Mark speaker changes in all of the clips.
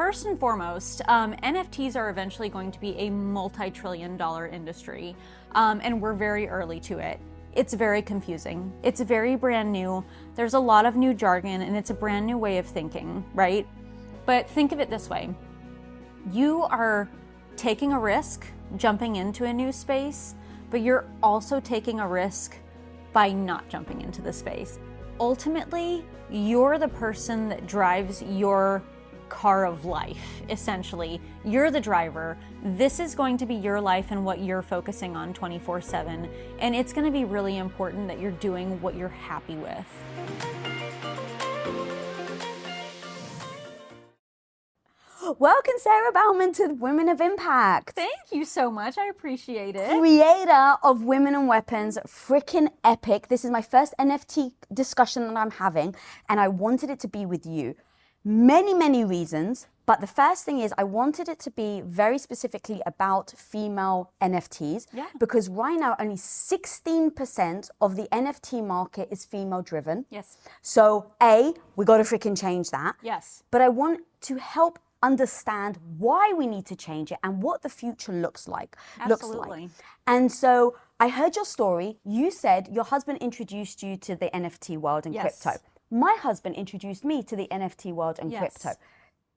Speaker 1: first and foremost, NFTs are eventually going to be a multi-trillion-dollar industry, and we're very early to it. It's very confusing. It's very brand new. There's a lot of new jargon, and it's a brand new way of thinking, right? But think of it this way. You are taking a risk, jumping into a new space, but you're also taking a risk by not jumping into the space. Ultimately, you're the person that drives your car of life, essentially. You're the driver. This is going to be your life and what you're focusing on 24/7. And it's going to be really important that you're doing what you're happy with.
Speaker 2: Welcome, Sara Baumann, to Women of Impact.
Speaker 1: Thank you so much. I appreciate it.
Speaker 2: Creator of Women and Weapons, freaking epic. This is my first NFT discussion that I'm having, and I wanted it to be with you. Many reasons, but the first thing is I wanted it to be very specifically about female NFTs, because right now only 16% of the NFT market is female driven.
Speaker 1: Yes.
Speaker 2: So we got to freaking change that.
Speaker 1: Yes.
Speaker 2: But I want to help understand why we need to change it and what the future looks like.
Speaker 1: Absolutely.
Speaker 2: And so I heard your story. You said your husband introduced you to the NFT world and crypto. My husband introduced me to the NFT world and crypto.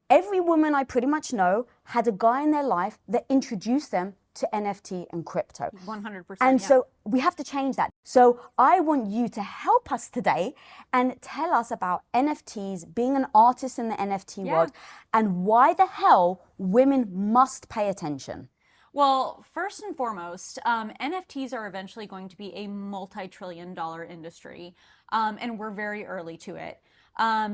Speaker 2: Every woman I pretty much know had a guy in their life that introduced them to NFT and crypto.
Speaker 1: 100%.
Speaker 2: And so we have to change that. So I want you to help us today and tell us about NFTs, being an artist in the NFT world, and why the hell women must pay attention.
Speaker 1: Well, first and foremost, NFTs are eventually going to be a multi-trillion-dollar industry, and we're very early to it.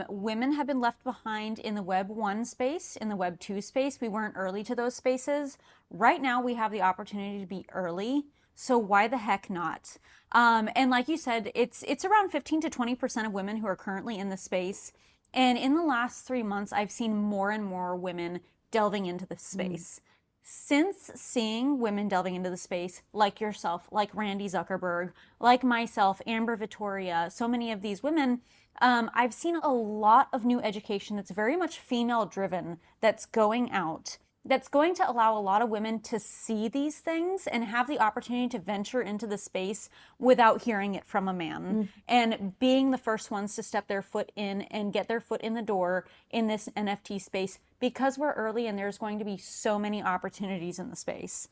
Speaker 1: Women have been left behind in the Web 1 space, in the Web 2 space. We weren't early to those spaces. Right now, we have the opportunity to be early, so why the heck not? And like you said, it's around 15 to 20% of women who are currently in the space. And in the last 3 months, I've seen more and more women delving into the space. Since seeing women delving into the space, like yourself, like Randy Zuckerberg, like myself, 𝗪𝗵𝘁, so many of these women, I've seen a lot of new education that's very much female driven, that's going out, that's going to allow a lot of women to see these things and have the opportunity to venture into the space without hearing it from a man, and being the first ones to step their foot in and get their foot in the door in this NFT space, because we're early and there's going to be so many opportunities in the space.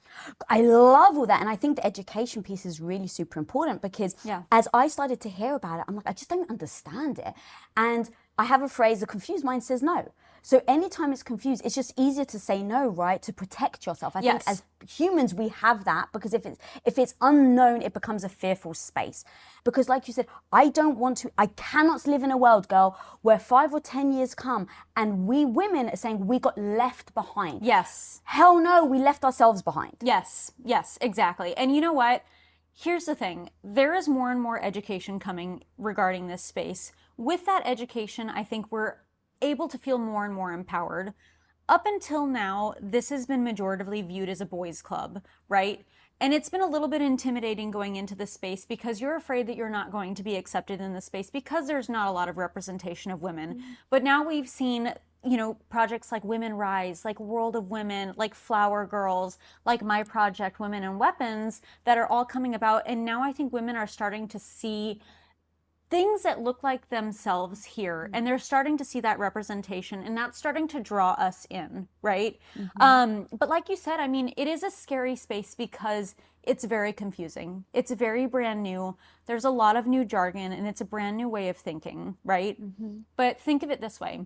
Speaker 2: I love all that. And I think the education piece is really super important, because as I started to hear about it, I'm like, I just don't understand it. And I have a phrase, a confused mind says no. So anytime it's confused, it's just easier to say no, right? To protect yourself. I think as humans, we have that, because if it's unknown, it becomes a fearful space. Because like you said, I cannot live in a world, girl, where 5 or 10 years come and we women are saying we got left behind.
Speaker 1: Yes.
Speaker 2: Hell no, we left ourselves behind.
Speaker 1: Yes, exactly. And you know what? Here's the thing. There is more and more education coming regarding this space. With that education, I think we're able to feel more and more empowered. Up until now, this has been majoritively viewed as a boys' club, right? And it's been a little bit intimidating going into this space, because you're afraid that you're not going to be accepted in the space because there's not a lot of representation of women. But now we've seen, projects like Women Rise, like World of Women, like Flower Girls, like my project, Women and Weapons, that are all coming about. And now I think women are starting to see things that look like themselves here, and they're starting to see that representation, and that's starting to draw us in, right? But like you said, I mean, it is a scary space because it's very confusing. It's very brand new. There's a lot of new jargon, and it's a brand new way of thinking, right? But think of it this way.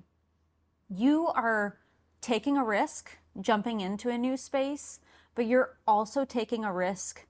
Speaker 1: You are taking a risk, jumping into a new space, but you're also taking a risk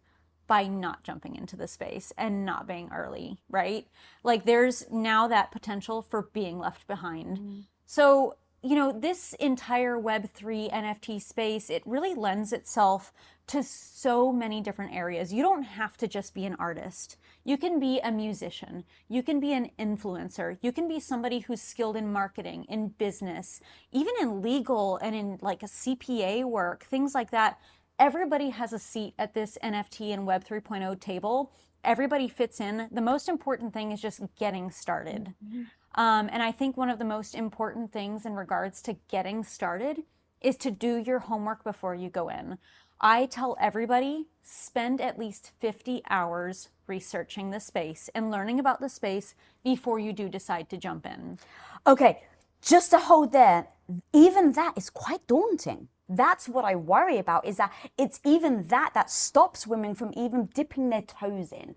Speaker 1: by not jumping into the space and not being early, right? Like, there's now that potential for being left behind. So, this entire Web3 NFT space, it really lends itself to so many different areas. You don't have to just be an artist. You can be a musician. You can be an influencer. You can be somebody who's skilled in marketing, in business, even in legal and in like a CPA work, things like that. Everybody has a seat at this NFT and Web 3.0 table. Everybody fits in. The most important thing is just getting started. And I think one of the most important things in regards to getting started is to do your homework before you go in. I tell everybody, spend at least 50 hours researching the space and learning about the space before you do decide to jump in.
Speaker 2: Okay, just to hold there, even that is quite daunting. That's what I worry about, is that it's even that stops women from even dipping their toes in.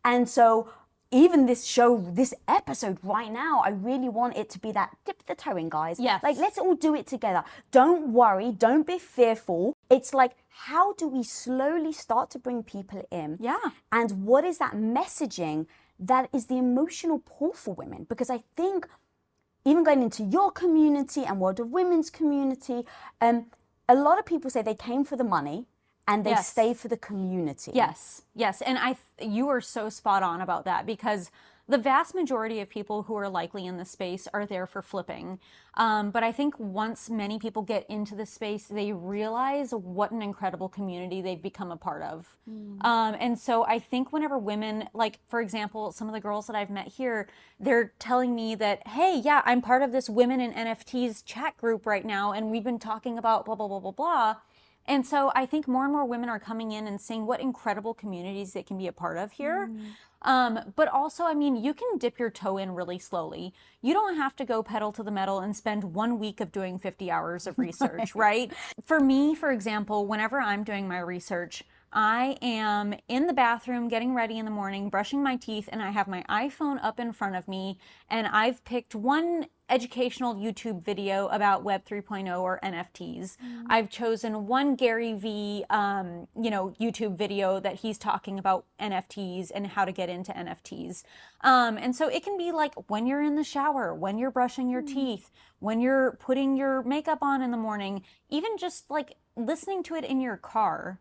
Speaker 2: And so even this show, this episode right now, I really want it to be that dip the toe in, guys.
Speaker 1: Yes.
Speaker 2: Like, let's all do it together. Don't worry. Don't be fearful. It's like, how do we slowly start to bring people in?
Speaker 1: Yeah.
Speaker 2: And what is that messaging that is the emotional pull for women? Because I think even going into your community and World of Women's community, a lot of people say they came for the money and they stay for the community.
Speaker 1: Yes, yes. And you are so spot on about that, because the vast majority of people who are likely in the space are there for flipping. But I think once many people get into the space, they realize what an incredible community they've become a part of. And so I think whenever women, like, for example, some of the girls that I've met here, they're telling me that, hey, yeah, I'm part of this Women in NFTs chat group right now, and we've been talking about blah, blah, blah, blah, blah. And so I think more and more women are coming in and seeing what incredible communities they can be a part of here. But also, I mean, you can dip your toe in really slowly. You don't have to go pedal to the metal and spend 1 week of doing 50 hours of research, right? For me, for example, whenever I'm doing my research, I am in the bathroom getting ready in the morning, brushing my teeth, and I have my iPhone up in front of me, and I've picked one educational YouTube video about Web 3.0 or NFTs. I've chosen one Gary V, YouTube video that he's talking about NFTs and how to get into NFTs. And so it can be like when you're in the shower, when you're brushing your teeth, when you're putting your makeup on in the morning, even just like listening to it in your car.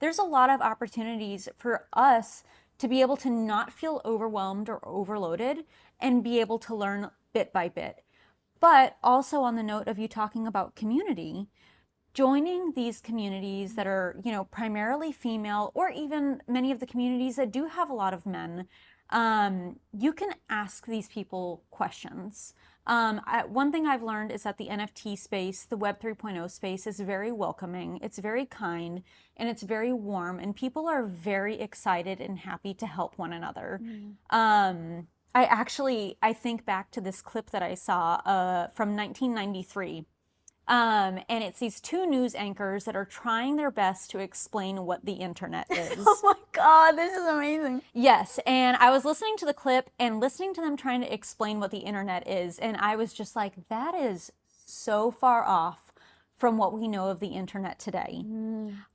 Speaker 1: There's a lot of opportunities for us to be able to not feel overwhelmed or overloaded and be able to learn bit by bit. But also on the note of you talking about community, joining these communities that are, primarily female, or even many of the communities that do have a lot of men, you can ask these people questions. One thing I've learned is that the NFT space, the Web 3.0 space, is very welcoming, it's very kind, and it's very warm, and people are very excited and happy to help one another. I think back to this clip that I saw from 1993. And it's these two news anchors that are trying their best to explain what the internet is.
Speaker 2: Oh my God, this is amazing.
Speaker 1: Yes, and I was listening to the clip and listening to them trying to explain what the internet is, and I was just like, that is so far off from what we know of the internet today.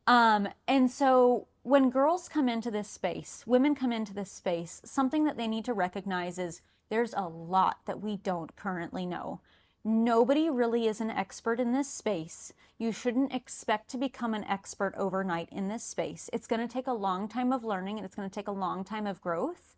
Speaker 1: And so when girls come into this space, women come into this space, something that they need to recognize is there's a lot that we don't currently know. Nobody really is an expert in this space. You shouldn't expect to become an expert overnight in this space. It's going to take a long time of learning, and it's going to take a long time of growth.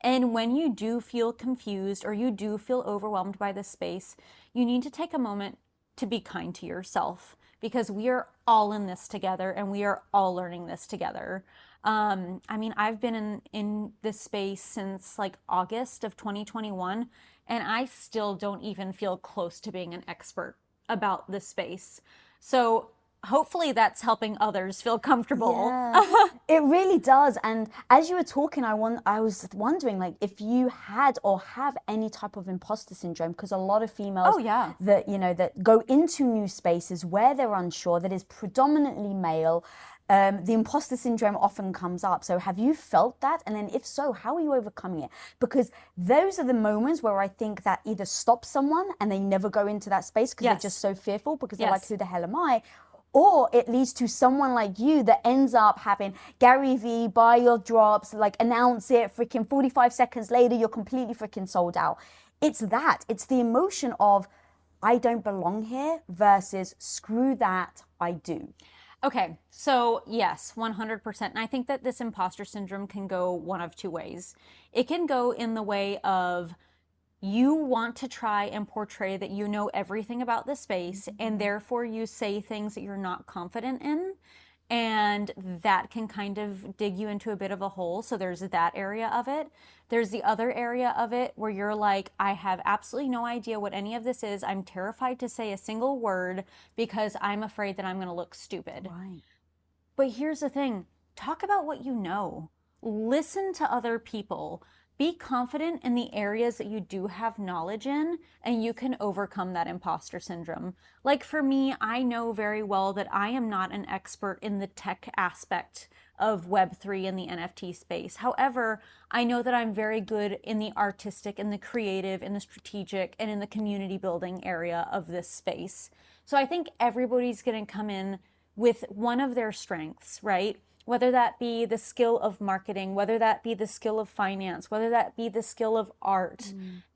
Speaker 1: And when you do feel confused or you do feel overwhelmed by this space, you need to take a moment to be kind to yourself, because we are all in this together and we are all learning this together. I've been in this space since like August of 2021, and I still don't even feel close to being an expert about this space. So hopefully that's helping others feel comfortable.
Speaker 2: Yeah, it really does. And as you were talking, I was wondering, like, if you had or have any type of imposter syndrome, because a lot of females that go into new spaces where they're unsure, that is predominantly male, the imposter syndrome often comes up. So have you felt that? And then if so, how are you overcoming it? Because those are the moments where I think that either stops someone and they never go into that space because they're just so fearful, because they're like, who the hell am I? Or it leads to someone like you that ends up having Gary V buy your drops, like announce it, freaking 45 seconds later, you're completely freaking sold out. It's the emotion of, I don't belong here versus screw that, I do.
Speaker 1: Okay, so yes, 100%. And I think that this imposter syndrome can go one of two ways. It can go in the way of you want to try and portray that you know everything about the space, and therefore you say things that you're not confident in. And that can kind of dig you into a bit of a hole. So there's that area of it. There's the other area of it where you're like, I have absolutely no idea what any of this is. I'm terrified to say a single word because I'm afraid that I'm going to look stupid.
Speaker 2: Right.
Speaker 1: But here's the thing, talk about what you know. Listen to other people. Be confident in the areas that you do have knowledge in, and you can overcome that imposter syndrome. Like for me, I know very well that I am not an expert in the tech aspect of Web3 and the NFT space. However, I know that I'm very good in the artistic and the creative and the strategic and in the community building area of this space. So I think everybody's going to come in with one of their strengths, right? Whether that be the skill of marketing, whether that be the skill of finance, whether that be the skill of art.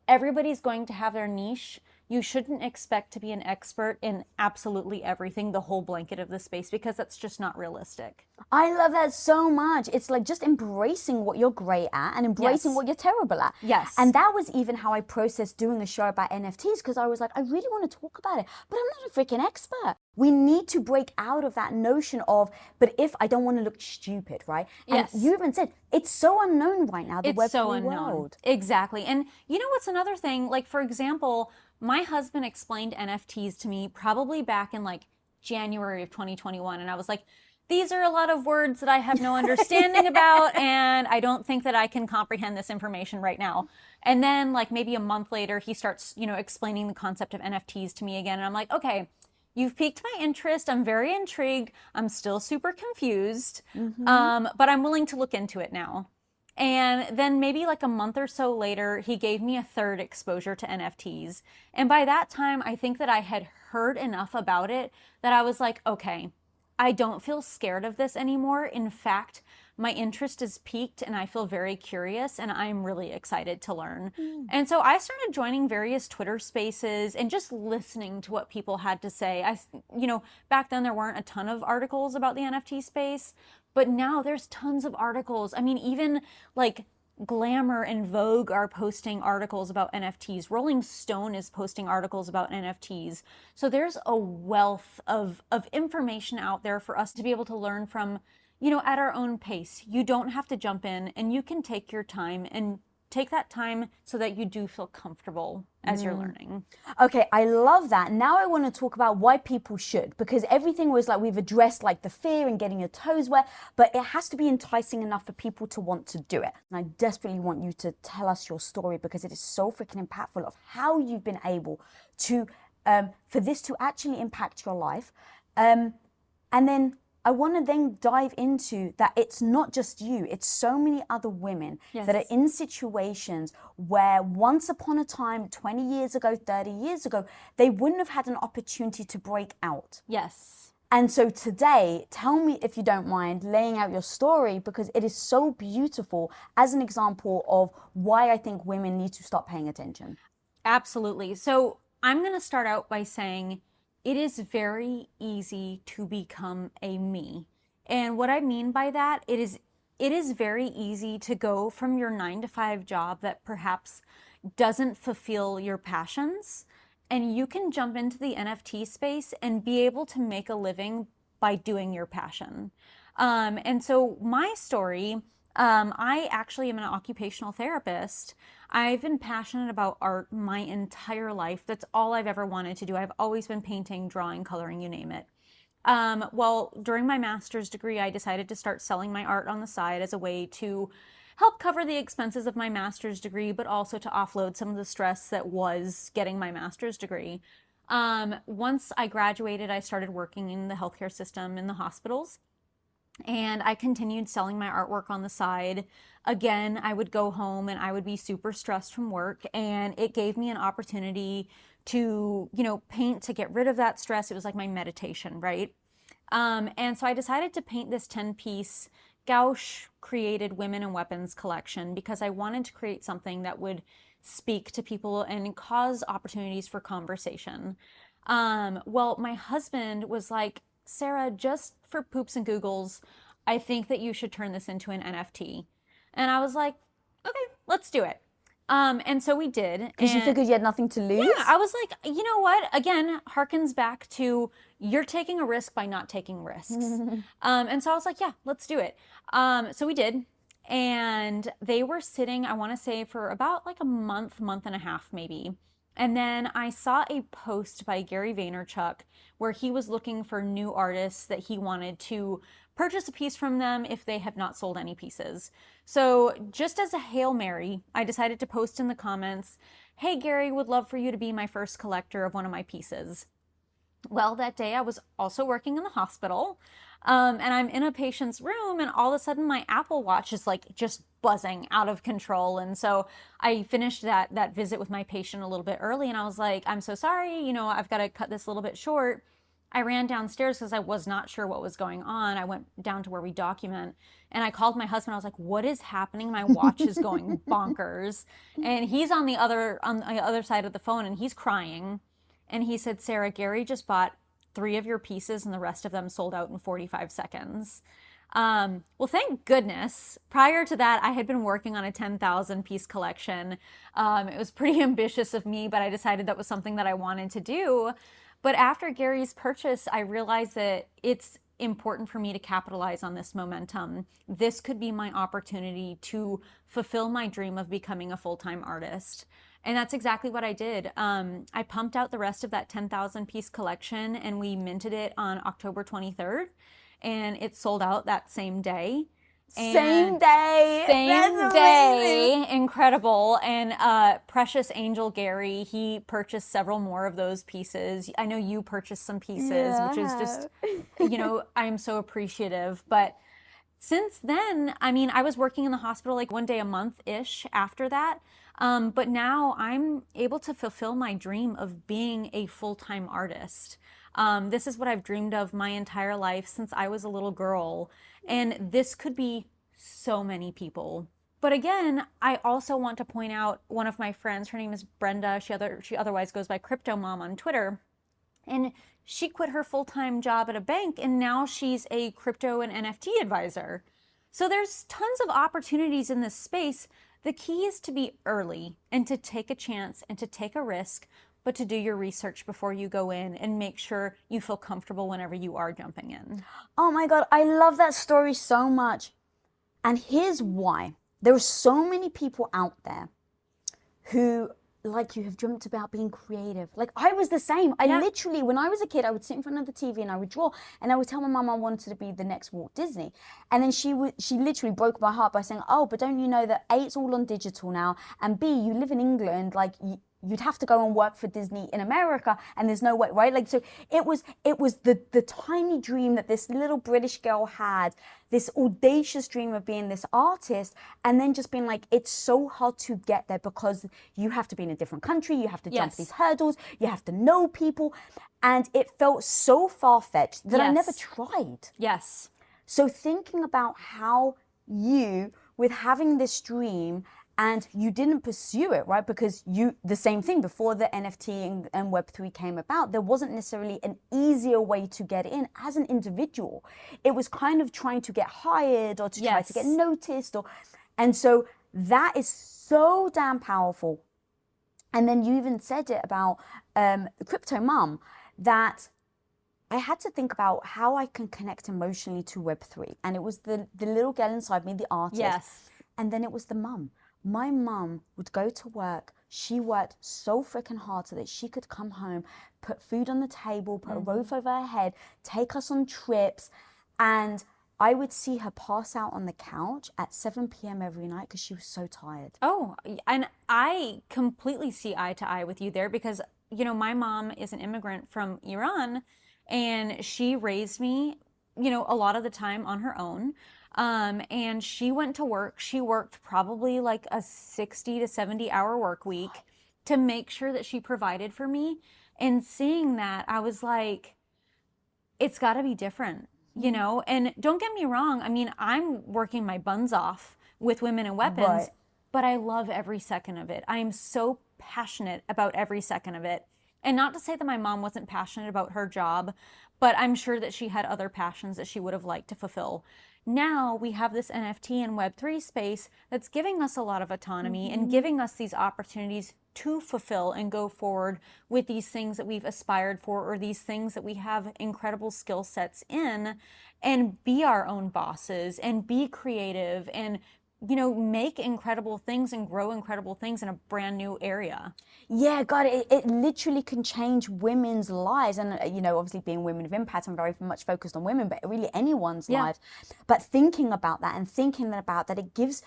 Speaker 1: Everybody's going to have their niche. You shouldn't expect to be an expert in absolutely everything, the whole blanket of the space, because that's just not realistic.
Speaker 2: I love that so much. It's like just embracing what you're great at and embracing what you're terrible at.
Speaker 1: Yes.
Speaker 2: And that was even how I processed doing a show about NFTs, because I was like, I really want to talk about it, but I'm not a freaking expert. We need to break out of that notion of, but if I don't want to look stupid, right? And you even said, it's so unknown right now, the Web3 world.
Speaker 1: Exactly. And you know what's another thing? Like, for example, my husband explained NFTs to me probably back in like January of 2021. And I was like, these are a lot of words that I have no understanding about, and I don't think that I can comprehend this information right now. And then like maybe a month later, he starts, explaining the concept of NFTs to me again. And I'm like, okay, you've piqued my interest. I'm very intrigued. I'm still super confused, but I'm willing to look into it now. And then maybe like a month or so later, he gave me a third exposure to NFTs. And by that time, I think that I had heard enough about it that I was like, okay, I don't feel scared of this anymore. In fact, my interest is piqued and I feel very curious and I'm really excited to learn. And so I started joining various Twitter spaces and just listening to what people had to say. Back then there weren't a ton of articles about the NFT space, but now there's tons of articles. I mean, even like Glamour and Vogue are posting articles about NFTs. Rolling Stone is posting articles about NFTs. So there's a wealth of information out there for us to be able to learn from, at our own pace. You don't have to jump in, and you can take your time and take that time so that you do feel comfortable as you're learning.
Speaker 2: Okay, I love that. Now I want to talk about why people should, because everything was like, we've addressed like the fear and getting your toes wet, but it has to be enticing enough for people to want to do it. And I desperately want you to tell us your story, because it is so freaking impactful of how you've been able to, for this to actually impact your life. And then I want to then dive into that it's not just you, it's so many other women that are in situations where once upon a time, 20 years ago, 30 years ago, they wouldn't have had an opportunity to break out.
Speaker 1: Yes.
Speaker 2: And so today, tell me, if you don't mind, laying out your story, because it is so beautiful as an example of why I think women need to start paying attention.
Speaker 1: Absolutely. So I'm going to start out by saying, it is very easy to become a me. And what I mean by that, it is very easy to go from your 9-to-5 job that perhaps doesn't fulfill your passions, and you can jump into the NFT space and be able to make a living by doing your passion. And so my story, I actually am an occupational therapist. I've been passionate about art my entire life. That's all I've ever wanted to do. I've always been painting, drawing, coloring, you name it. Well, during my master's degree, I decided to start selling my art on the side as a way to help cover the expenses of my master's degree, but also to offload some of the stress that was getting my master's degree. Once I graduated, I started working in the healthcare system in the hospitals. And I continued selling my artwork on the side. Again, I would go home and I would be super stressed from work, and it gave me an opportunity to, paint to get rid of that stress. It was like my meditation, right? And so I decided to paint this 10-piece Gauche created Women and Weapons collection because I wanted to create something that would speak to people and cause opportunities for conversation. Well, my husband was like, Sarah, just for poops and googles, I think that you should turn this into an NFT. And I was like, okay, let's do it. And so we did.
Speaker 2: Because you figured you had nothing to lose?
Speaker 1: Yeah, I was like, you know what? Again, harkens back to you're taking a risk by not taking risks. And so I was like, yeah, let's do it. So we did. And they were sitting, I want to say, for about like a month and a half maybe. And then I saw a post by 𝗪𝗵𝗵𝘁 where he was looking for new artists that he wanted to purchase a piece from them if they have not sold any pieces. So just as a Hail Mary, I decided to post in the comments, hey, Gary, would love for you to be my first collector of one of my pieces. Well, that day I was also working in the hospital, and I'm in a patient's room, and all of a sudden my Apple Watch is like just buzzing out of control. And so I finished that visit with my patient a little bit early, and I was like, I'm so sorry, you know, I've got to cut this a little bit short. I ran downstairs because I was not sure what was going on. I went down to where we document, and I called my husband. I was like, what is happening? My watch is going bonkers. And he's on the other side of the phone, and he's crying. And he said, Sarah, Gary just bought 3 of your pieces and the rest of them sold out in 45 seconds. Well, thank goodness. Prior to that, I had been working on a 10,000 piece collection. It was pretty ambitious of me, but I decided that was something that I wanted to do. But after Gary's purchase, I realized that it's important for me to capitalize on this momentum. This could be my opportunity to fulfill my dream of becoming a full-time artist. And that's exactly what I did. I pumped out the rest of that 10,000 piece collection, and we minted it on October 23rd, and it sold out that same day.
Speaker 2: Same day.
Speaker 1: Same day. Incredible. And precious angel Gary, he purchased several more of those pieces. I know you purchased some pieces, which is just, you know, I'm so appreciative. But since then, I mean, I was working in the hospital like one day a month-ish after that. But now I'm able to fulfill my dream of being a full-time artist. This is what I've dreamed of my entire life since I was a little girl. And this could be so many people. But again, I also want to point out one of my friends, her name is Brenda. She otherwise goes by 𝗺𝗵𝗵𝗵𝗁 on Twitter. And she quit her full-time job at a bank, and now she's a crypto and NFT advisor. So there's tons of opportunities in this space. The key is to be early and to take a chance and to take a risk, but to do your research before you go in and make sure you feel comfortable whenever you are jumping in.
Speaker 2: Oh my God, I love that story so much. And here's why. There are so many people out there who, like you, have dreamt about being creative. Like I was the same. I literally, when I was a kid, I would sit in front of the TV and I would draw, and I would tell my mum I wanted to be the next Walt Disney. And then she literally broke my heart by saying, oh, but don't you know that A, it's all on digital now, and B, you live in England, like you'd have to go and work for Disney in America, and there's no way, right? Like, so it was the tiny dream that this little British girl had, this audacious dream of being this artist, and then just being like, it's so hard to get there because you have to be in a different country, you have to jump these hurdles, you have to know people, and it felt so far-fetched that I never tried.
Speaker 1: Yes.
Speaker 2: So thinking about how you, with having this dream, and you didn't pursue it, right? Because the same thing, before the NFT and Web3 came about, there wasn't necessarily an easier way to get in as an individual. It was kind of trying to get hired or to try to get noticed. And so that is so damn powerful. And then you even said it about 𝗺𝗵𝗵𝗵𝗁, that I had to think about how I can connect emotionally to Web3. And it was the little girl inside me, the artist.
Speaker 1: Yes.
Speaker 2: And then it was the mum. My mum would go to work. She worked so freaking hard so that she could come home, put food on the table, put a roof over her head, take us on trips. And I would see her pass out on the couch at 7 p.m. every night because she was so tired.
Speaker 1: Oh, and I completely see eye to eye with you there because, you know, my mom is an immigrant from Iran, and she raised me, you know, a lot of the time on her own. And she went to work. She worked probably like a 60 to 70 hour work week to make sure that she provided for me. And seeing that, I was like, it's got to be different, you know? And don't get me wrong. I mean, I'm working my buns off with Women and Weapons, but I love every second of it. I am so passionate about every second of it. And not to say that my mom wasn't passionate about her job, but I'm sure that she had other passions that she would have liked to fulfill. Now we have this NFT and Web3 space that's giving us a lot of autonomy and giving us these opportunities to fulfill and go forward with these things that we've aspired for, or these things that we have incredible skill sets in, and be our own bosses and be creative and, you know, make incredible things and grow incredible things in a brand new area.
Speaker 2: Yeah, God, it literally can change women's lives. And, you know, obviously being women of impact, I'm very much focused on women, but really anyone's lives. But thinking about that and thinking about that, it gives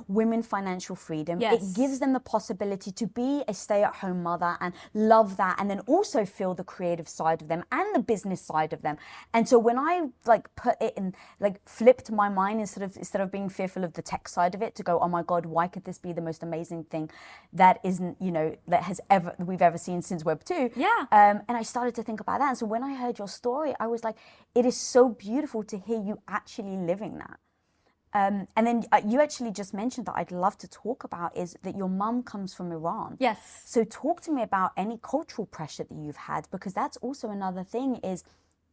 Speaker 2: women financial freedom.
Speaker 1: Yes.
Speaker 2: It gives them the possibility to be a stay-at-home mother and love that, and then also feel the creative side of them and the business side of them. And so when I like put it in, like flipped my mind instead of being fearful of the tech side of it, to go, oh my God, why could this be the most amazing thing that isn't, you know, that we've ever seen since Web 2.
Speaker 1: Yeah.
Speaker 2: And I started to think about that. And so when I heard your story, I was like, it is so beautiful to hear you actually living that. And then you actually just mentioned that I'd love to talk about is that your mum comes from Iran.
Speaker 1: Yes.
Speaker 2: So talk to me about any cultural pressure that you've had, because that's also another thing is,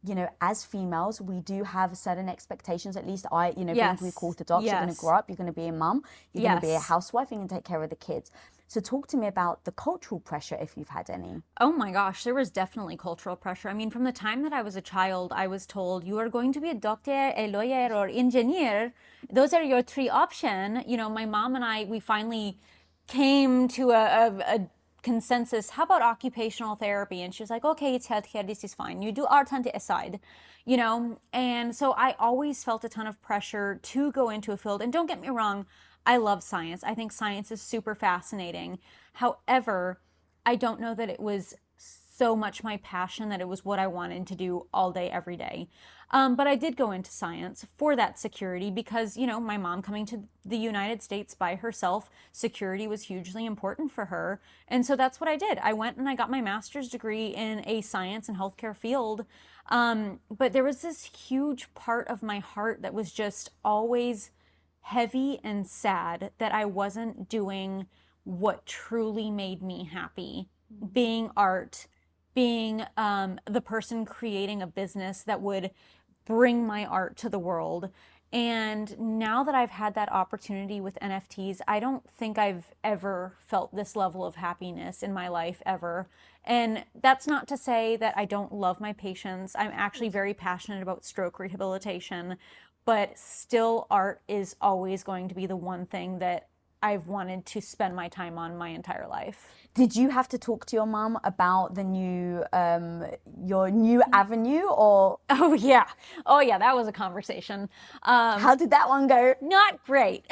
Speaker 2: you know, as females, we do have certain expectations. At least I, you know, being Greek Orthodox, you're going to grow up, you're going to be a mum, you're going to be a housewife, you're going to take care of the kids. So talk to me about the cultural pressure, if you've had any.
Speaker 1: Oh my gosh, there was definitely cultural pressure. I mean, from the time that I was a child, I was told, you are going to be a doctor, a lawyer, or engineer. Those are your three options. You know, my mom and I, we finally came to a consensus. How about occupational therapy? And she was like, okay, it's healthcare, this is fine. You do art on the aside, you know? And so I always felt a ton of pressure to go into a field. And don't get me wrong, I love science. I think science is super fascinating. However, I don't know that it was so much my passion that it was what I wanted to do all day, every day. But I did go into science for that security because, you know, my mom coming to the United States by herself, security was hugely important for her. And so that's what I did. I went and I got my master's degree in a science and healthcare field. But there was this huge part of my heart that was just always heavy and sad that I wasn't doing what truly made me happy. Being art, being the person creating a business that would bring my art to the world. And now that I've had that opportunity with NFTs, I don't think I've ever felt this level of happiness in my life ever. And that's not to say that I don't love my patients. I'm actually very passionate about stroke rehabilitation, but still art is always going to be the one thing that I've wanted to spend my time on my entire life.
Speaker 2: Did you have to talk to your mom about the new, your new avenue, or?
Speaker 1: Oh yeah, that was a conversation.
Speaker 2: How did that one go?
Speaker 1: Not great.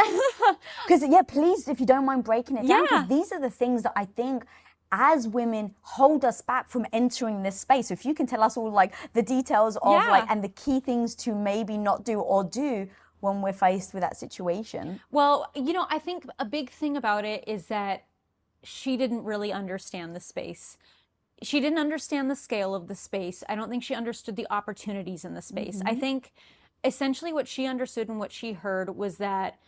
Speaker 2: Because please, if you don't mind breaking it down, because these are the things that I think as women hold us back from entering this space. So if you can tell us all like the details of like, and the key things to maybe not do or do when we're faced with that situation.
Speaker 1: Well, you know, I think a big thing about it is that she didn't really understand the space. She didn't understand the scale of the space. I don't think she understood the opportunities in the space. I think essentially what she understood and what she heard was that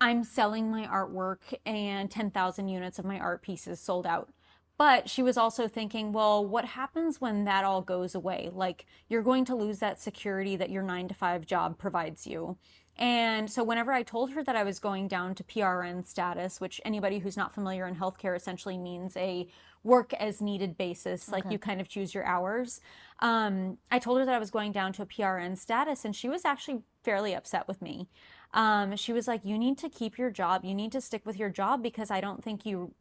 Speaker 1: I'm selling my artwork and 10,000 units of my art pieces sold out. But she was also thinking, well, what happens when that all goes away? Like, you're going to lose that security that your 9-to-5 job provides you. And so whenever I told her that I was going down to PRN status, which anybody who's not familiar in healthcare essentially means a work as needed basis, like you kind of choose your hours. I told her that I was going down to a PRN status, and she was actually fairly upset with me. She was like, you need to keep your job. You need to stick with your job because I don't think you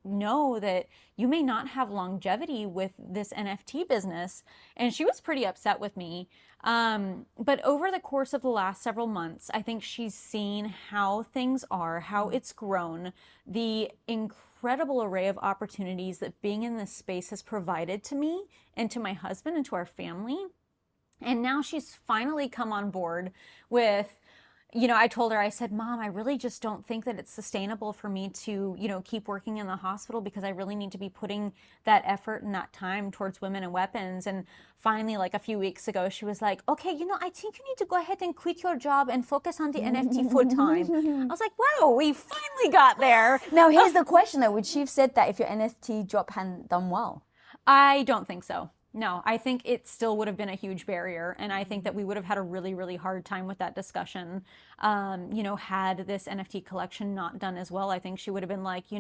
Speaker 1: know that you may not have longevity with this NFT business. And she was pretty upset with me. But over the course of the last several months, I think she's seen how things are, how it's grown, the incredible array of opportunities that being in this space has provided to me and to my husband and to our family. And now she's finally come on board with, you know, I told her, I said, Mom, I really just don't think that it's sustainable for me to, you know, keep working in the hospital because I really need to be putting that effort and that time towards women and weapons. And finally, like a few weeks ago, she was like, okay, you know, I think you need to go ahead and quit your job and focus on the NFT full time. I was like, wow, we finally got there.
Speaker 2: Now, here's the question though. Would she have said that if your NFT job hadn't done well?
Speaker 1: I don't think so. No, I think it still would have been a huge barrier. And I think that we would have had a really, really hard time with that discussion. Had this NFT collection not done as well, I think she would have been like, you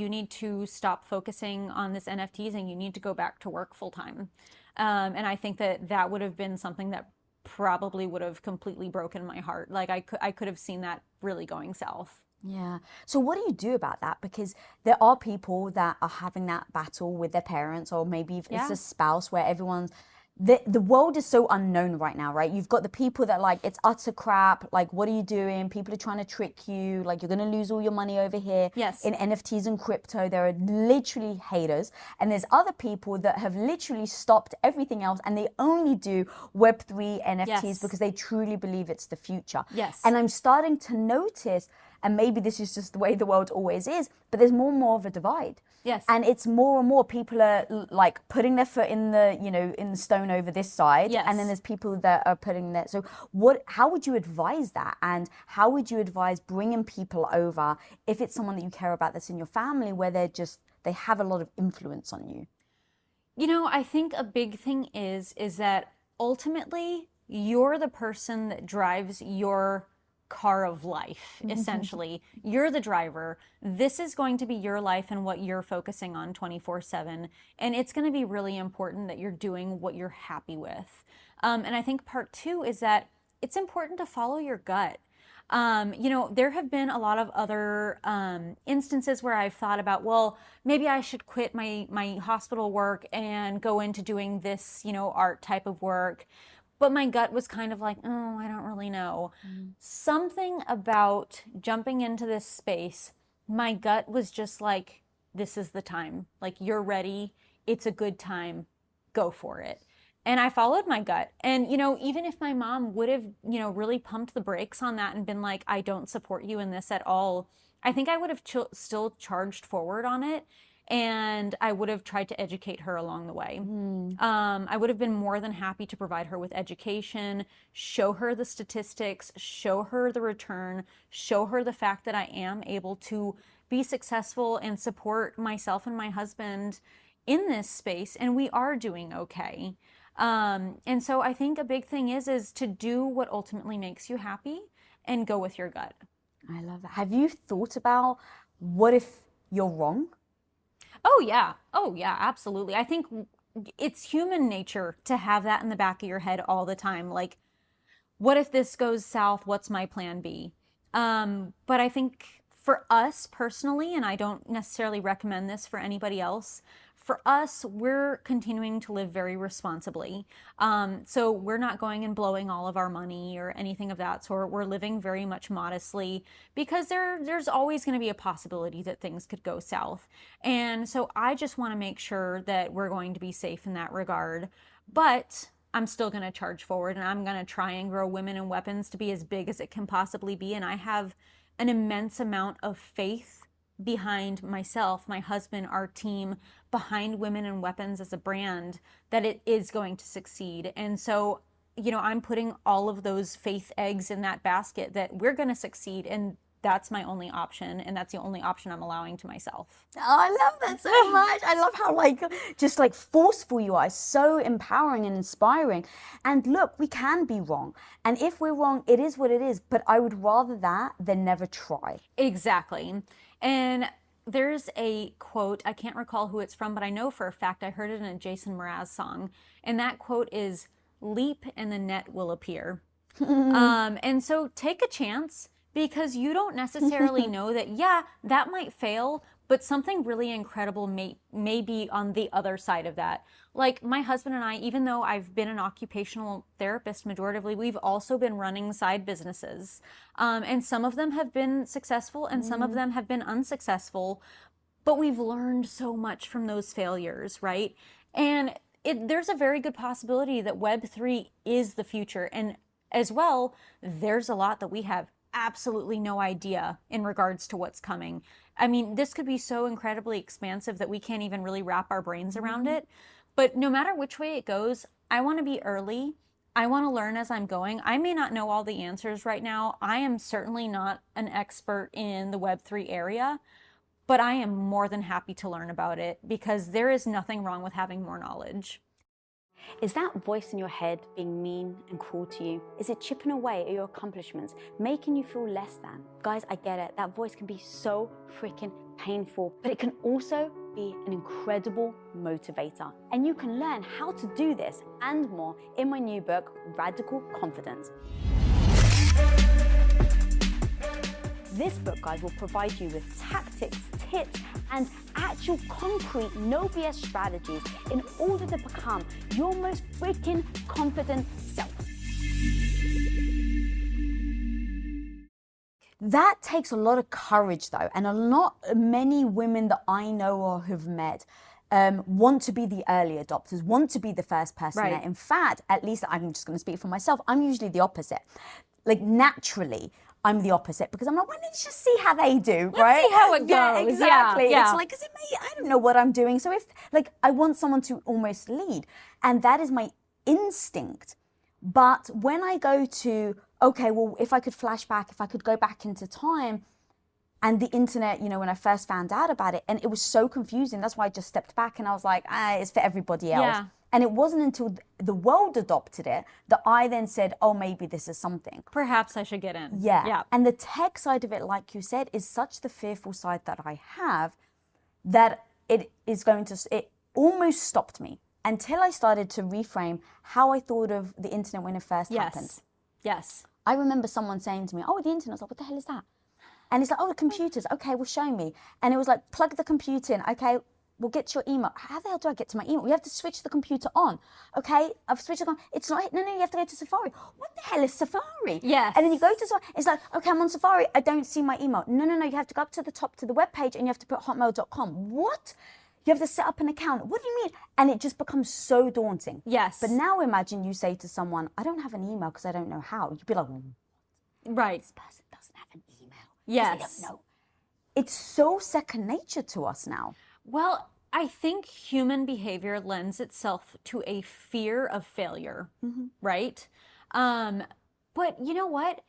Speaker 1: need to stop focusing on this NFTs and you need to go back to work full time. And I think that would have been something that probably would have completely broken my heart. Like I could have seen that really going south.
Speaker 2: Yeah. So what do you do about that? Because there are people that are having that battle with their parents, or maybe if it's a spouse where everyone's, the world is so unknown right now, right? You've got the people that like, it's utter crap. Like, what are you doing? People are trying to trick you. Like, you're going to lose all your money over here.
Speaker 1: Yes.
Speaker 2: In NFTs and crypto, there are literally haters. And there's other people that have literally stopped everything else and they only do Web3 NFTs because they truly believe it's the future.
Speaker 1: Yes.
Speaker 2: And I'm starting to notice, and maybe this is just the way the world always is, but there's more and more of a divide.
Speaker 1: Yes.
Speaker 2: And it's more and more people are like putting their foot in the, in the stone over this side.
Speaker 1: Yes.
Speaker 2: And then there's people that are putting that. So how would you advise that? And how would you advise bringing people over if it's someone that you care about that's in your family where they have a lot of influence on you?
Speaker 1: I think a big thing is that ultimately you're the person that drives your car of life, essentially. You're the driver. This is going to be your life and what you're focusing on 24/7. And it's going to be really important that you're doing what you're happy with. And I think part two is that it's important to follow your gut. There have been a lot of other instances where I've thought about, well, maybe I should quit my hospital work and go into doing this, art type of work. But my gut was kind of like, oh, I don't really know. Something about jumping into this space, my gut was just like, this is the time. Like, you're ready. It's a good time. Go for it. And I followed my gut. And, even if my mom would have, really pumped the brakes on that and been like, I don't support you in this at all, I think I would have still charged forward on it. And I would have tried to educate her along the way. I would have been more than happy to provide her with education, show her the statistics, show her the return, show her the fact that I am able to be successful and support myself and my husband in this space, and we are doing okay. And so I think a big thing is to do what ultimately makes you happy and go with your gut.
Speaker 2: I love that. Have you thought about what if you're wrong?
Speaker 1: Oh yeah, absolutely. I think it's human nature to have that in the back of your head all the time. Like, what if this goes south? What's my plan B? But I think for us personally, and I don't necessarily recommend this for anybody else, for us, we're continuing to live very responsibly. So we're not going and blowing all of our money or anything of that sort. We're living very much modestly because there's always going to be a possibility that things could go south. And so I just want to make sure that we're going to be safe in that regard. But I'm still going to charge forward, and I'm going to try and grow Women in Weapons to be as big as it can possibly be. And I have an immense amount of faith behind myself, my husband, our team, behind Women in Weapons as a brand, that it is going to succeed. And so, I'm putting all of those faith eggs in that basket that we're going to succeed. And that's my only option. And that's the only option I'm allowing to myself.
Speaker 2: Oh, I love that so much. I love how just forceful you are. It's so empowering and inspiring. And look, we can be wrong. And if we're wrong, it is what it is. But I would rather that than never try.
Speaker 1: Exactly. And there's a quote, I can't recall who it's from, but I know for a fact I heard it in a Jason Mraz song. And that quote is, leap and the net will appear. And so take a chance, because you don't necessarily know that might fail, but something really incredible may be on the other side of that. Like my husband and I, even though I've been an occupational therapist majoritively, we've also been running side businesses. And some of them have been successful and some of them have been unsuccessful, but we've learned so much from those failures, right? And there's a very good possibility that Web3 is the future. And as well, there's a lot that we have absolutely no idea in regards to what's coming. I mean, this could be so incredibly expansive that we can't even really wrap our brains around it. But no matter which way it goes, I want to be early. I want to learn as I'm going. I may not know all the answers right now. I am certainly not an expert in the Web3 area, but I am more than happy to learn about it because there is nothing wrong with having more knowledge.
Speaker 2: Is that voice in your head being mean and cruel to you? Is it chipping away at your accomplishments, making you feel less than? Guys, I get it. That voice can be so freaking painful, but it can also be an incredible motivator. And you can learn how to do this and more in my new book, Radical Confidence. This book, guys, will provide you with tactics, tips, and actual concrete no BS strategies in order to become your most freaking confident self. That takes a lot of courage though, and many women that I know or have met want to be the early adopters, want to be the first person there. In fact, at least I'm just going to speak for myself, I'm usually the opposite. Like naturally, I'm the opposite because I'm like, well, let's just see how they do, right?
Speaker 1: Let's see how it goes.
Speaker 2: Yeah, exactly.
Speaker 1: Yeah.
Speaker 2: It's like, because I don't know what I'm doing. So if, like, I want someone to almost lead, and that is my instinct. But when I go to, okay, well, if I could flash back, if I could go back into time, and the internet, you know, when I first found out about it, and it was so confusing. That's why I just stepped back and I was like, it's for everybody else.
Speaker 1: Yeah.
Speaker 2: And it wasn't until the world adopted it that I then said, oh, maybe this is something.
Speaker 1: Perhaps I should get in.
Speaker 2: Yeah. And the tech side of it, like you said, is such the fearful side that I have that it almost stopped me until I started to reframe how I thought of the internet when it first happened.
Speaker 1: Yes.
Speaker 2: I remember someone saying to me, oh, the internet. I was like, what the hell is that? And it's like, oh, the computers. Okay, well, show me. And it was like, plug the computer in. Okay, we'll get to your email. How the hell do I get to my email? We have to switch the computer on. Okay, I've switched it on. It's not, no, you have to go to Safari. What the hell is Safari?
Speaker 1: Yes.
Speaker 2: And then you go to Safari. It's like, okay, I'm on Safari. I don't see my email. No, you have to go up to the top to the web page and you have to put hotmail.com. What? You have to set up an account. What do you mean? And it just becomes so daunting.
Speaker 1: Yes.
Speaker 2: But now imagine you say to someone, I don't have an email because I don't know how. You'd be like,
Speaker 1: right.
Speaker 2: This person doesn't have an email.
Speaker 1: Yes.
Speaker 2: They don't know. It's so second nature to us now.
Speaker 1: Well, I think human behavior lends itself to a fear of failure, right? But you know what?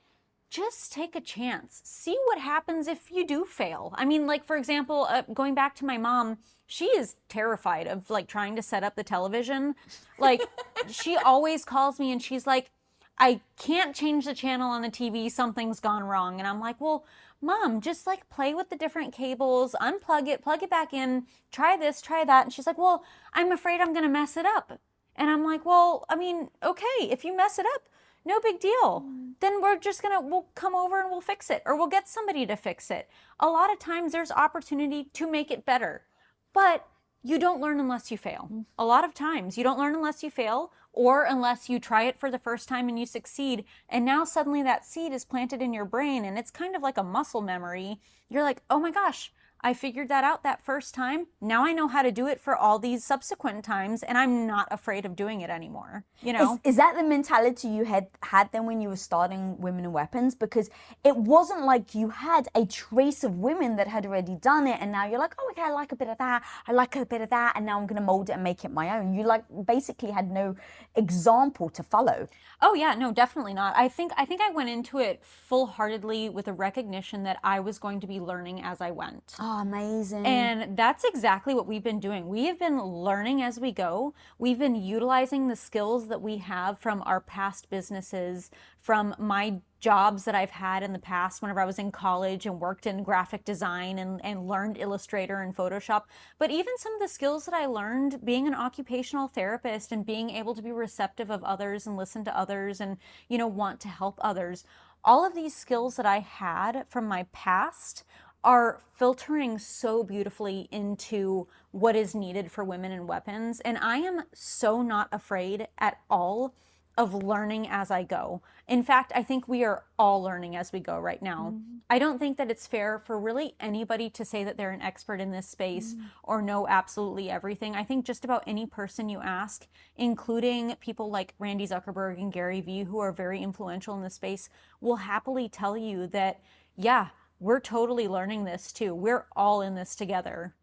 Speaker 1: Just take a chance. See what happens if you do fail. I mean, like, for example, going back to my mom, she is terrified of like trying to set up the television. Like, she always calls me and she's like, I can't change the channel on the TV. Something's gone wrong. And I'm like, well, Mom, just like play with the different cables, unplug it, plug it back in, try this, try that. And she's like, well, I'm afraid I'm going to mess it up. And I'm like, well, I mean, okay, if you mess it up, no big deal. Then we'll come over and we'll fix it, or we'll get somebody to fix it. A lot of times there's opportunity to make it better, but you don't learn unless you fail. A lot of times you don't learn unless you fail, or unless you try it for the first time and you succeed. And now suddenly that seed is planted in your brain and it's kind of like a muscle memory. You're like, oh my gosh, I figured that out that first time. Now I know how to do it for all these subsequent times, and I'm not afraid of doing it anymore. You know,
Speaker 2: is that the mentality you had then when you were starting Women and Weapons? Because it wasn't like you had a trace of women that had already done it, and now you're like, oh, okay, I like a bit of that, I like a bit of that, and now I'm going to mold it and make it my own. You like basically had no example to follow.
Speaker 1: Oh yeah, no, definitely not. I think I went into it full-heartedly with a recognition that I was going to be learning as I went.
Speaker 2: Oh, amazing.
Speaker 1: And that's exactly what we've been doing. We have been learning as we go. We've been utilizing the skills that we have from our past businesses, from my jobs that I've had in the past whenever I was in college and worked in graphic design and learned Illustrator and Photoshop. But even some of the skills that I learned being an occupational therapist and being able to be receptive of others and listen to others and, you know, want to help others. All of these skills that I had from my past are filtering so beautifully into what is needed for Women and Weapons. And I am so not afraid at all of learning as I go. In fact, I think we are all learning as we go right now. I don't think that it's fair for really anybody to say that they're an expert in this space or know absolutely everything. I think just about any person you ask, including people like Randy Zuckerberg and Gary Vee, who are very influential in this space, will happily tell you that, yeah, we're totally learning this too. We're all in this together.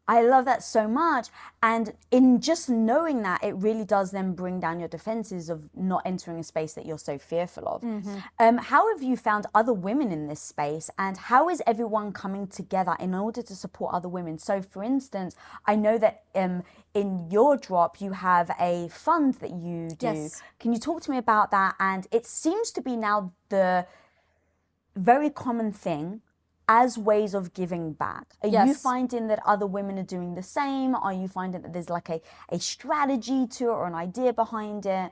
Speaker 2: I love that so much. And in just knowing that, it really does then bring down your defenses of not entering a space that you're so fearful of. How have you found other women in this space, and how is everyone coming together in order to support other women? So for instance, I know that in your drop, you have a fund that you do.
Speaker 1: Yes.
Speaker 2: Can you talk to me about that? And it seems to be now the very common thing as ways of giving back. Are you finding that other women are doing the same? Are you finding that there's like a strategy to it or an idea behind it?